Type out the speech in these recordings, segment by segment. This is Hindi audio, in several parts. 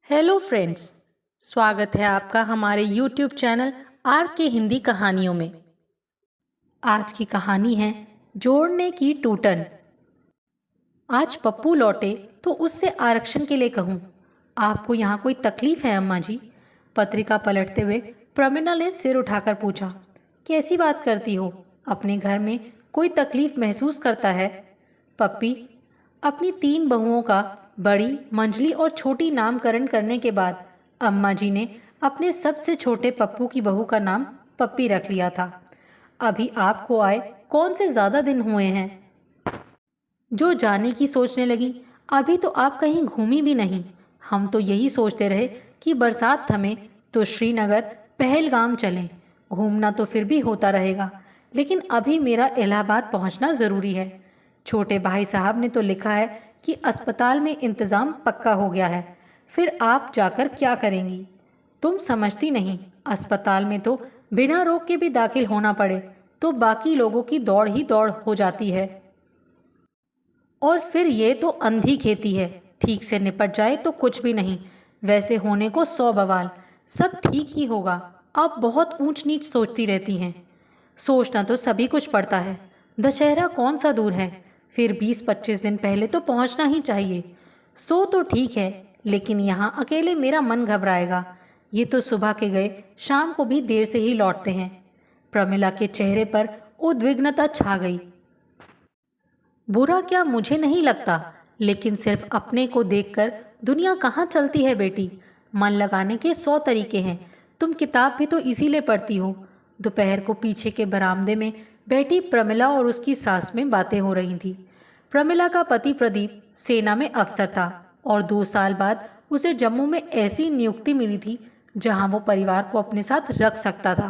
Hello friends. स्वागत है आपका हमारे यूट्यूब चैनल आर के हिंदी कहानियों में। आज की कहानी है जोड़ने की टूटन। आज पप्पू लौटे तो उससे आरक्षण के लिए कहूँ। आपको यहाँ कोई तकलीफ है अम्मा जी? पत्रिका पलटते हुए प्रमिला ने सिर उठाकर पूछा। कैसी बात करती हो? अपने घर में कोई तकलीफ महसूस करता है? पप्पी, अपनी 3 बहुओं का बड़ी, मंझली और छोटी नामकरण करने के बाद अम्मा जी ने अपने सबसे छोटे पप्पू की बहू का नाम पप्पी रख लिया था। अभी आपको आए कौन से ज़्यादा दिन हुए हैं जो जाने की सोचने लगी? अभी तो आप कहीं घूमी भी नहीं। हम तो यही सोचते रहे कि बरसात थमे तो श्रीनगर, पहलगाम चलें। घूमना तो फिर भी होता रहेगा, लेकिन अभी मेरा इलाहाबाद पहुंचना ज़रूरी है। छोटे भाई साहब ने तो लिखा है कि अस्पताल में इंतज़ाम पक्का हो गया है। फिर आप जाकर क्या करेंगी? तुम समझती नहीं, अस्पताल में तो बिना रोग के भी दाखिल होना पड़े तो बाकी लोगों की दौड़ ही दौड़ हो जाती है। और फिर ये तो अंधी खेती है, ठीक से निपट जाए तो कुछ भी नहीं, वैसे होने को 100 बवाल। सब ठीक ही होगा। आप बहुत ऊंच नीच सोचती रहती हैं। सोचना तो सभी कुछ पड़ता है। दशहरा कौन सा दूर है, फिर 20-25 दिन पहले तो पहुंचना ही चाहिए। सो तो ठीक है, लेकिन यहाँ अकेले मेरा मन घबराएगा। ये तो सुबह के गए शाम को भी देर से ही लौटते हैं। प्रमिला के चेहरे पर उद्विग्नता छा गई। बुरा क्या मुझे नहीं लगता, लेकिन सिर्फ अपने को देखकर दुनिया कहाँ चलती है बेटी। मन लगाने के 100 तरीके हैं। तुम किताब भी तो इसीलिए पढ़ती हो। दोपहर को पीछे के बरामदे में बैठी प्रमिला और उसकी सास में बातें हो रही थी। प्रमिला का पति प्रदीप सेना में अफसर था और 2 साल बाद उसे जम्मू में ऐसी नियुक्ति मिली थी जहां वो परिवार को अपने साथ रख सकता था।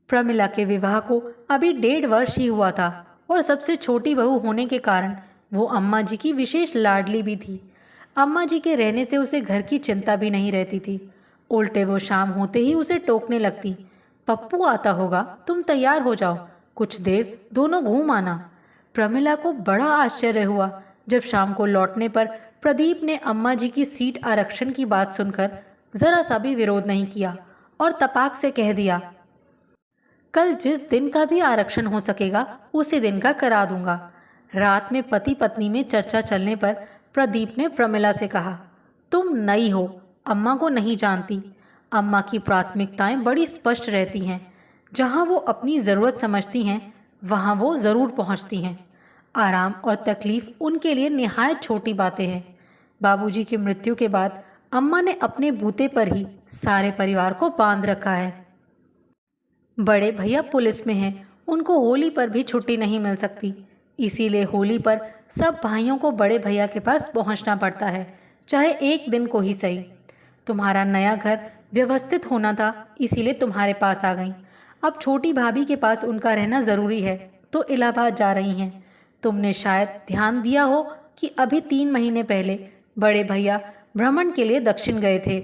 प्रमिला के विवाह को अभी 1.5 वर्ष ही हुआ था और सबसे छोटी बहू होने के कारण वो अम्मा जी की विशेष लाडली भी थी। अम्मा जी के रहने से उसे घर की चिंता भी नहीं रहती थी। उल्टे वो शाम होते ही उसे टोकने लगती। पप्पू आता होगा, तुम तैयार हो जाओ, कुछ देर दोनों घूम आना। प्रमिला को बड़ा आश्चर्य हुआ जब शाम को लौटने पर प्रदीप ने अम्मा जी की सीट आरक्षण की बात सुनकर जरा सा भी विरोध नहीं किया और तपाक से कह दिया, कल जिस दिन का भी आरक्षण हो सकेगा उसी दिन का करा दूंगा। रात में पति पत्नी में चर्चा चलने पर प्रदीप ने प्रमिला से कहा, तुम नई हो, अम्मा को नहीं जानती। अम्मा की प्राथमिकताएं बड़ी स्पष्ट रहती हैं। जहां वो अपनी ज़रूरत समझती हैं वहां वो ज़रूर पहुंचती हैं। आराम और तकलीफ उनके लिए निहायत छोटी बातें हैं। बाबूजी की मृत्यु के बाद अम्मा ने अपने बूते पर ही सारे परिवार को बांध रखा है। बड़े भैया पुलिस में हैं, उनको होली पर भी छुट्टी नहीं मिल सकती। इसीलिए होली पर सब भाइयों को बड़े भैया के पास पहुंचना पड़ता है, चाहे एक दिन को ही सही। तुम्हारा नया घर व्यवस्थित होना था, इसीलिए तुम्हारे पास आ गई। अब छोटी भाभी के पास उनका रहना ज़रूरी है तो इलाहाबाद जा रही हैं। तुमने शायद ध्यान दिया हो कि अभी 3 महीने पहले बड़े भैया भ्रमण के लिए दक्षिण गए थे।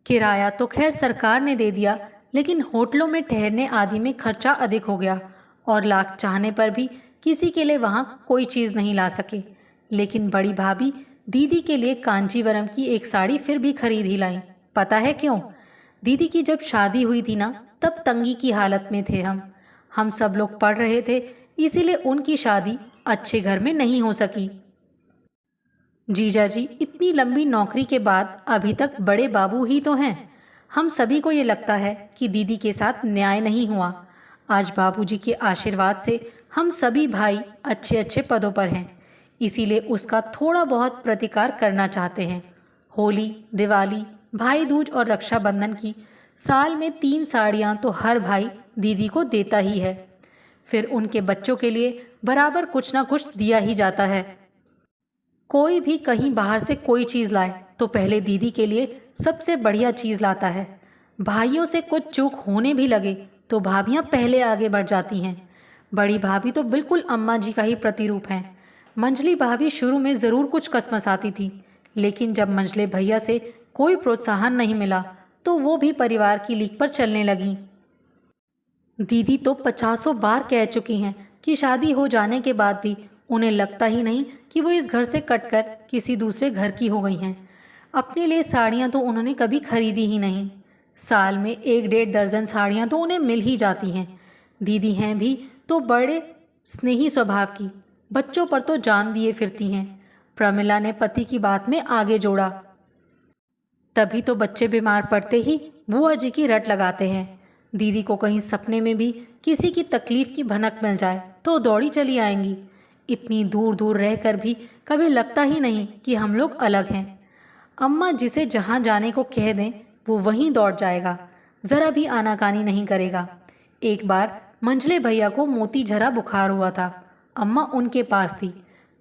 किराया तो खैर सरकार ने दे दिया, लेकिन होटलों में ठहरने आदि में खर्चा अधिक हो गया और लाख चाहने पर भी किसी के लिए वहाँ कोई चीज़ नहीं ला सके। लेकिन बड़ी भाभी दीदी के लिए कांचीवरम की एक साड़ी फिर भी खरीद ही लाई। पता है क्यों? दीदी की जब शादी हुई थी ना, तब तंगी की हालत में थे हम सब लोग पढ़ रहे थे, इसीलिए उनकी शादी अच्छे घर में नहीं हो सकी। जीजा जी इतनी लंबी नौकरी के बाद अभी तक बड़े बाबू ही तो हैं। हम सभी को ये लगता है कि दीदी के साथ न्याय नहीं हुआ। आज बाबूजी के आशीर्वाद से हम सभी भाई अच्छे अच्छे पदों पर हैं, इसीलिए उसका थोड़ा बहुत प्रतिकार करना चाहते हैं। होली, दिवाली, भाई दूज और रक्षाबंधन की साल में 3 साड़ियाँ तो हर भाई दीदी को देता ही है। फिर उनके बच्चों के लिए बराबर कुछ ना कुछ दिया ही जाता है। कोई भी कहीं बाहर से कोई चीज़ लाए तो पहले दीदी के लिए सबसे बढ़िया चीज़ लाता है। भाइयों से कुछ चूक होने भी लगे तो भाभियाँ पहले आगे बढ़ जाती हैं। बड़ी भाभी तो बिल्कुल अम्मा जी का ही प्रतिरूप हैं। मंझली भाभी शुरू में ज़रूर कुछ कसमसाती थी, लेकिन जब मंझले भैया से कोई प्रोत्साहन नहीं मिला तो वो भी परिवार की लीक पर चलने लगी। दीदी तो 50 बार कह चुकी हैं कि शादी हो जाने के बाद भी उन्हें लगता ही नहीं कि वो इस घर से कटकर किसी दूसरे घर की हो गई हैं। अपने लिए साड़ियाँ तो उन्होंने कभी खरीदी ही नहीं। साल में 1-1.5 दर्जन साड़ियाँ तो उन्हें मिल ही जाती हैं। दीदी हैं भी तो बड़े स्नेही स्वभाव की, बच्चों पर तो जान दिए फिरती हैं। प्रमिला ने पति की बात में आगे जोड़ा। तभी तो बच्चे बीमार पड़ते ही बुआ जी की रट लगाते हैं। दीदी को कहीं सपने में भी किसी की तकलीफ की भनक मिल जाए तो दौड़ी चली आएंगी। इतनी दूर दूर रहकर भी कभी लगता ही नहीं कि हम लोग अलग हैं। अम्मा जिसे जहाँ जाने को कह दें वो वहीं दौड़ जाएगा, ज़रा भी आनाकानी नहीं करेगा। एक बार मंझले भैया को मोती झरा बुखार हुआ था। अम्मा उनके पास थी,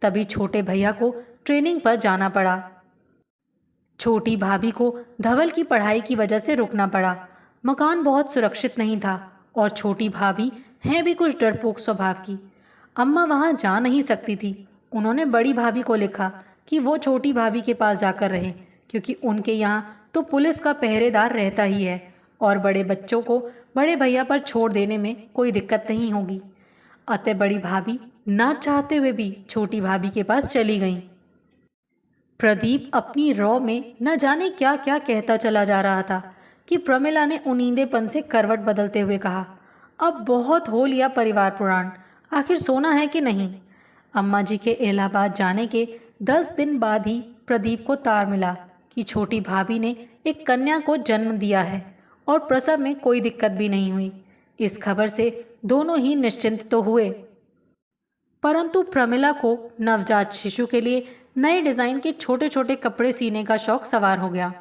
तभी छोटे भैया को ट्रेनिंग पर जाना पड़ा। छोटी भाभी को धवल की पढ़ाई की वजह से रुकना पड़ा। मकान बहुत सुरक्षित नहीं था और छोटी भाभी हैं भी कुछ डरपोक स्वभाव की। अम्मा वहाँ जा नहीं सकती थी। उन्होंने बड़ी भाभी को लिखा कि वो छोटी भाभी के पास जाकर रहें, क्योंकि उनके यहाँ तो पुलिस का पहरेदार रहता ही है और बड़े बच्चों को बड़े भैया पर छोड़ देने में कोई दिक्कत नहीं होगी। अतः बड़ी भाभी ना चाहते हुए भी छोटी भाभी के पास चली गईं। प्रदीप अपनी रॉ में न जाने क्या क्या कहता चला जा रहा था कि प्रमिला ने उनींदेपन से करवट बदलते हुए कहा, अब बहुत हो लिया परिवार पुराण, आखिर सोना है कि नहीं। अम्मा जी के इलाहाबाद जाने के 10 दिन बाद ही प्रदीप को तार मिला कि छोटी भाभी ने एक कन्या को जन्म दिया है और प्रसव में कोई दिक्कत भी नहीं हुई। इस खबर से दोनों ही निश्चिंत तो हुए, परंतु प्रमिला को नवजात शिशु के लिए नए डिज़ाइन के छोटे छोटे कपड़े सीने का शौक सवार हो गया।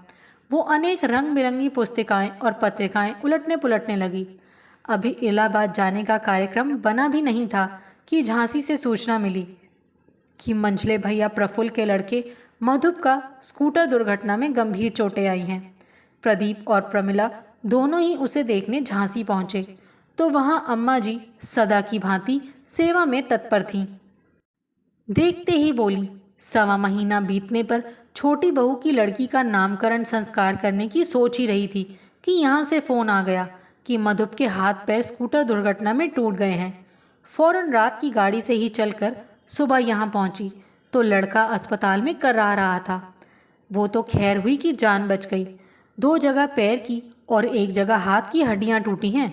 वो अनेक रंग बिरंगी पुस्तिकाएं और पत्रिकाएं उलटने पुलटने लगी। अभी इलाहाबाद जाने का कार्यक्रम बना भी नहीं था कि झांसी से सूचना मिली कि मंझले भैया प्रफुल्ल के लड़के मधुप का स्कूटर दुर्घटना में गंभीर चोटें आई हैं। प्रदीप और प्रमिला दोनों ही उसे देखने झांसी पहुंचे तो वहां अम्मा जी सदा की भांति सेवा में तत्पर थीं। देखते ही बोली, 1.25 महीना बीतने पर छोटी बहू की लड़की का नामकरण संस्कार करने की सोच ही रही थी कि यहाँ से फ़ोन आ गया कि मधुप के हाथ पैर स्कूटर दुर्घटना में टूट गए हैं। फौरन रात की गाड़ी से ही चलकर सुबह यहाँ पहुँची तो लड़का अस्पताल में कराह रहा था। वो तो खैर हुई कि जान बच गई। 2 जगह पैर की और 1 जगह हाथ की हड्डियाँ टूटी हैं।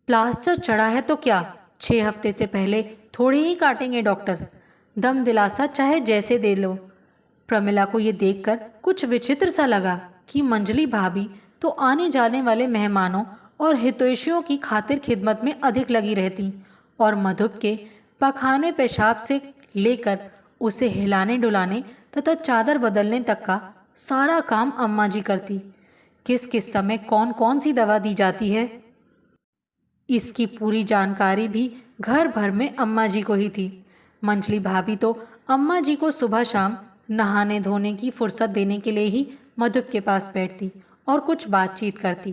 प्लास्टर चढ़ा है तो क्या, 6 हफ्ते से पहले थोड़े ही काटेंगे डॉक्टर। दम दिलासा चाहे जैसे दे लो। प्रमिला को ये देखकर कुछ विचित्र सा लगा कि मंजली भाभी तो आने जाने वाले मेहमानों और हितैषियों की खातिर खिदमत में अधिक लगी रहती और मधुप के पखाने पेशाब से लेकर उसे हिलाने डुलाने तथा चादर बदलने तक का सारा काम अम्मा जी करती। किस किस समय कौन कौन सी दवा दी जाती है, इसकी पूरी जानकारी भी घर भर में अम्मा जी को ही थी। मंझली भाभी तो अम्मा जी को सुबह शाम नहाने धोने की फुर्सत देने के लिए ही मधुप के पास बैठती और कुछ बातचीत करती।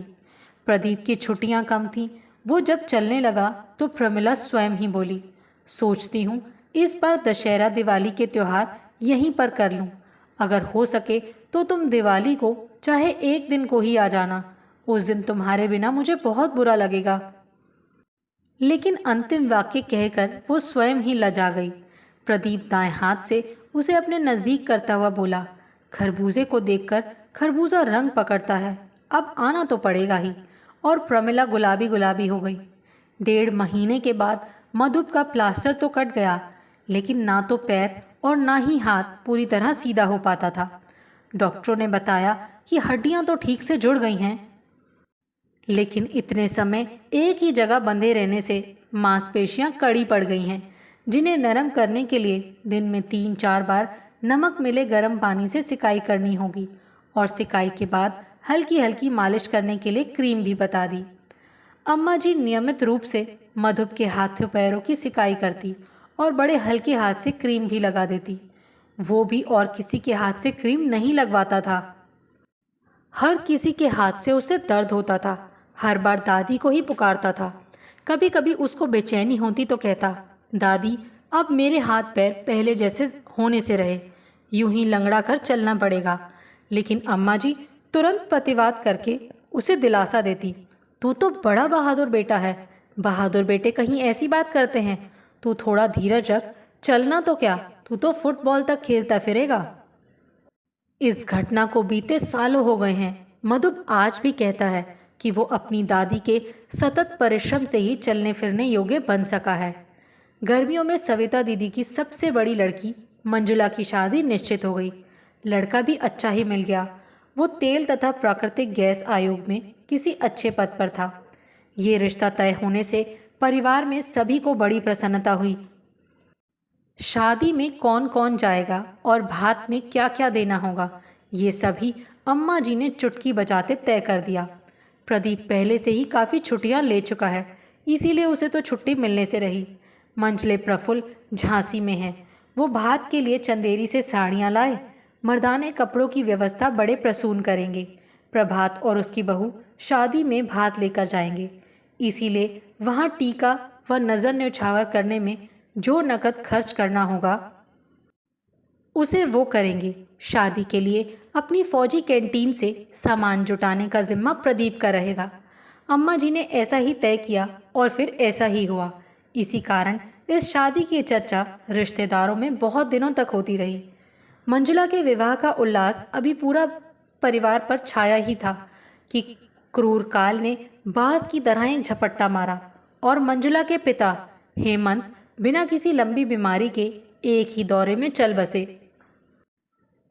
प्रदीप की छुट्टियां कम थीं। वो जब चलने लगा तो प्रमिला स्वयं ही बोली, सोचती हूँ इस बार दशहरा दिवाली के त्यौहार यहीं पर कर लूँ। अगर हो सके तो तुम दिवाली को चाहे 1 दिन को ही आ जाना। उस दिन तुम्हारे बिना मुझे बहुत बुरा लगेगा। लेकिन अंतिम वाक्य कहकर वो स्वयं ही लजा गई। प्रदीप दाएं हाथ से उसे अपने नज़दीक करता हुआ बोला, खरबूजे को देखकर खरबूजा रंग पकड़ता है, अब आना तो पड़ेगा ही। और प्रमिला गुलाबी गुलाबी हो गई। 1.5 महीने के बाद मधुप का प्लास्टर तो कट गया, लेकिन ना तो पैर और ना ही हाथ पूरी तरह सीधा हो पाता था। डॉक्टरों ने बताया कि हड्डियां तो ठीक से जुड़ गई हैं, लेकिन इतने समय एक ही जगह बंधे रहने से मांसपेशियां कड़ी पड़ गई हैं, जिन्हें नरम करने के लिए दिन में 3-4 बार नमक मिले गर्म पानी से सिकाई करनी होगी और सिकाई के बाद हल्की हल्की मालिश करने के लिए क्रीम भी बता दी। अम्मा जी नियमित रूप से मधुप के हाथों पैरों की सिकाई करती और बड़े हल्के हाथ से क्रीम भी लगा देती। वो भी और किसी के हाथ से क्रीम नहीं लगवाता था। हर किसी के हाथ से उसे दर्द होता था। हर बार दादी को ही पुकारता था। कभी कभी उसको बेचैनी होती तो कहता, दादी अब मेरे हाथ पैर पहले जैसे होने से रहे, यूं ही लंगड़ा कर चलना पड़ेगा। लेकिन अम्मा जी तुरंत प्रतिवाद करके उसे दिलासा देती, तू तो बड़ा बहादुर बेटा है, बहादुर बेटे कहीं ऐसी बात करते हैं, तू थोड़ा धीरज रख, चलना तो क्या, तू तो फुटबॉल तक खेलता फिरेगा। इस घटना को बीते सालों हो गए हैं। मधुप आज भी कहता है कि वो अपनी दादी के सतत परिश्रम से ही चलने फिरने योग्य बन सका है। गर्मियों में सविता दीदी की सबसे बड़ी लड़की मंजुला की शादी निश्चित हो गई। लड़का भी अच्छा ही मिल गया। वो तेल तथा प्राकृतिक गैस आयोग में किसी अच्छे पद पर था। ये रिश्ता तय होने से परिवार में सभी को बड़ी प्रसन्नता हुई। शादी में कौन कौन जाएगा और भात में क्या क्या देना होगा, ये सभी अम्मा जी ने चुटकी बजाते तय कर दिया। प्रदीप पहले से ही काफ़ी छुट्टियां ले चुका है, इसीलिए उसे तो छुट्टी मिलने से रही। मंझले प्रफुल्ल झांसी में हैं। वो भात के लिए चंदेरी से साड़ियाँ लाए। मर्दाने कपड़ों की व्यवस्था बड़े प्रसून करेंगे। प्रभात और उसकी बहू शादी में भात लेकर जाएंगे, इसीलिए वहाँ टीका व नज़र न्यौछावर करने में जो नकद खर्च करना होगा उसे वो करेंगे। शादी के लिए अपनी फौजी कैंटीन से सामान जुटाने का जिम्मा प्रदीप का रहेगा। अम्मा जी ने ऐसा ही तय किया और फिर ऐसा ही हुआ। इसी कारण इस शादी की चर्चा रिश्तेदारों में बहुत दिनों तक होती रही। मंजुला के विवाह का उल्लास अभी पूरा परिवार पर छाया ही था कि क्रूर काल ने बाज की तरह एक झपट्टा मारा और मंजुला के पिता हेमंत बिना किसी लंबी बीमारी के एक ही दौरे में चल बसे।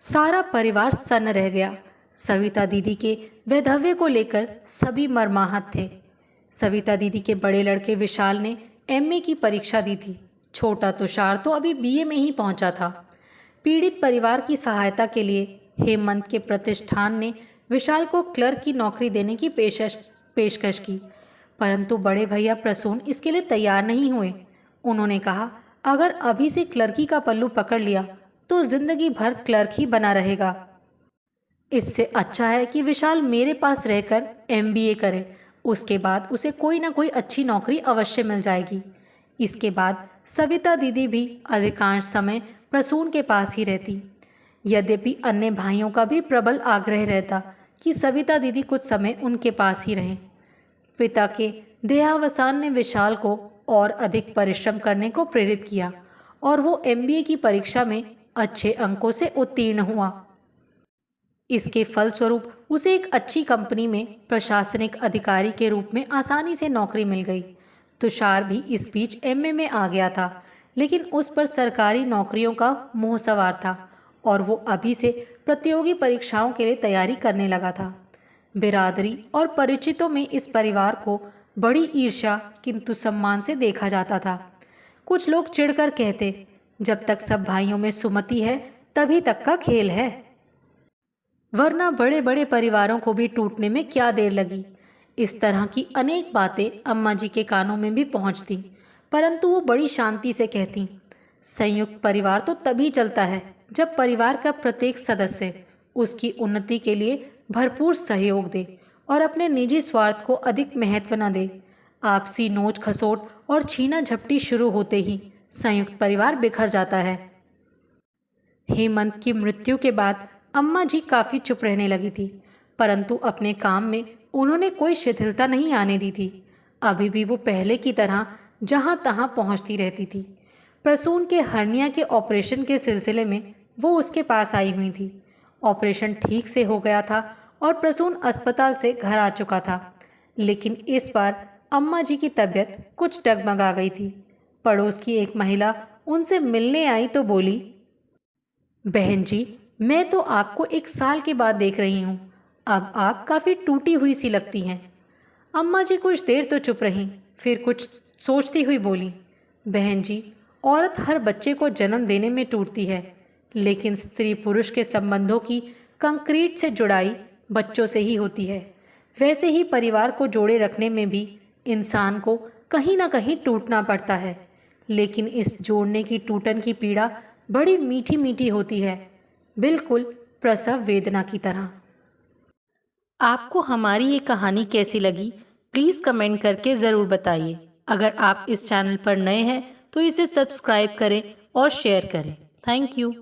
सारा परिवार सन्न रह गया। सविता दीदी के वैधव्य को लेकर सभी मर्माहत थे। सविता दीदी के बड़े लड़के विशाल ने एमए की परीक्षा दी थी। छोटा तुषार तो अभी बीए में ही पहुंचा था। पीड़ित परिवार की सहायता के लिए हेमंत के प्रतिष्ठान ने विशाल को क्लर्क की नौकरी देने की पेशकश की, परंतु बड़े भैया प्रसून इसके लिए तैयार नहीं हुए। उन्होंने कहा, अगर अभी से क्लर्की का पल्लू पकड़ लिया तो जिंदगी भर क्लर्क ही बना रहेगा। इससे अच्छा है कि विशाल मेरे पास रहकर एमबीए करे, उसके बाद उसे कोई ना कोई अच्छी नौकरी अवश्य मिल जाएगी। इसके बाद सविता दीदी भी अधिकांश समय प्रसून के पास ही रहती। यद्यपि अन्य भाइयों का भी प्रबल आग्रह रहता कि सविता दीदी कुछ समय उनके पास ही रहें। पिता के देहावसान ने विशाल को और अधिक परिश्रम करने को प्रेरित किया और वो एमबीए की परीक्षा में अच्छे अंकों से उत्तीर्ण हुआ। इसके फलस्वरूप उसे एक अच्छी कंपनी में प्रशासनिक अधिकारी के रूप में आसानी से नौकरी मिल गई। तुषार भी इस बीच एमए में आ गया था, लेकिन उस पर सरकारी नौकरियों का मोह सवार था और वो अभी से प्रतियोगी परीक्षाओं के लिए तैयारी करने लगा था। बिरादरी और परिचितों में इस परिवार को बड़ी ईर्ष्या किंतु सम्मान से देखा जाता था। कुछ लोग चिढ़कर कहते, जब तक सब भाइयों में सुमति है तभी तक का खेल है, वरना बड़े बड़े परिवारों को भी टूटने में क्या देर लगी। इस तरह की अनेक बातें अम्मा जी के कानों में भी पहुंचती, परंतु वो बड़ी शांति से कहती, संयुक्त परिवार तो तभी चलता है जब परिवार का प्रत्येक सदस्य उसकी उन्नति के लिए भरपूर सहयोग दे और अपने निजी स्वार्थ को अधिक महत्व न दे। आपसी नोच खसोट और छीना झपटी शुरू होते ही संयुक्त परिवार बिखर जाता है। हेमंत की मृत्यु के बाद अम्मा जी काफ़ी चुप रहने लगी थी, परंतु अपने काम में उन्होंने कोई शिथिलता नहीं आने दी थी। अभी भी वो पहले की तरह जहाँ तहाँ पहुँचती रहती थी। प्रसून के हर्निया के ऑपरेशन के सिलसिले में वो उसके पास आई हुई थी। ऑपरेशन ठीक से हो गया था और प्रसून अस्पताल से घर आ चुका था, लेकिन इस बार अम्मा जी की तबीयत कुछ डगमगा गई थी। पड़ोस की एक महिला उनसे मिलने आई तो बोली, बहन जी, मैं तो आपको 1 साल के बाद देख रही हूँ। अब आप काफ़ी टूटी हुई सी लगती हैं। अम्मा जी कुछ देर तो चुप रहीं, फिर कुछ सोचती हुई बोली, बहन जी, औरत हर बच्चे को जन्म देने में टूटती है, लेकिन स्त्री पुरुष के संबंधों की कंक्रीट से जुड़ाई बच्चों से ही होती है। वैसे ही परिवार को जोड़े रखने में भी इंसान को कहीं ना कहीं टूटना पड़ता है, लेकिन इस जोड़ने की टूटन की पीड़ा बड़ी मीठी मीठी होती है, बिल्कुल प्रसव वेदना की तरह। आपको हमारी ये कहानी कैसी लगी, प्लीज़ कमेंट करके ज़रूर बताइए। अगर आप इस चैनल पर नए हैं तो इसे सब्सक्राइब करें और शेयर करें। Thank you.